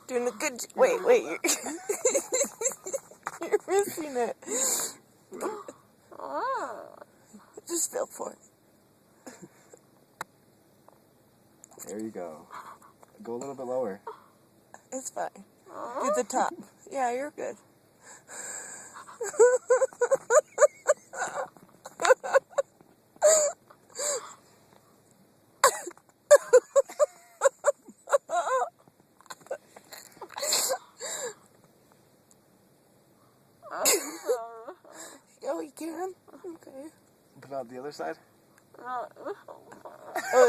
Doing a good. Wait. You're missing it. Just feel for it. There you go. Go a little bit lower. It's fine. Do the top. Yeah, you're good. Oh, you can? Okay. Put out the other side. Oh,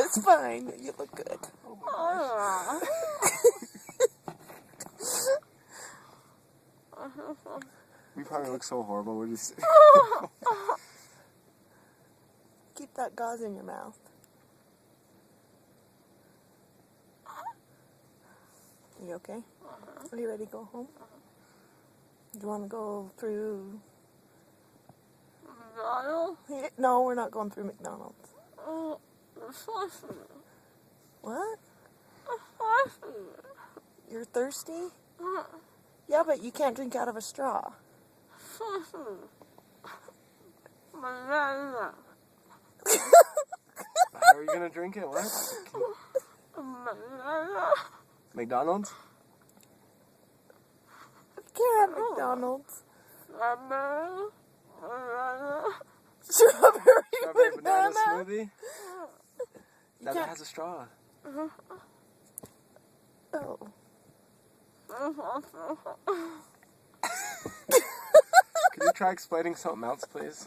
it's fine. You look good. We probably look so horrible. We're just. Keep that gauze in your mouth. Are you okay? Are you ready to go home? Do you want to go through... No, we're not going through McDonald's. What? You're thirsty? Yeah, but you can't drink out of a straw. How are you gonna drink it? What? McDonald's? Can't have McDonald's. Strawberry banana smoothie? That can't- has a straw. Oh. Could you try explaining something else, please?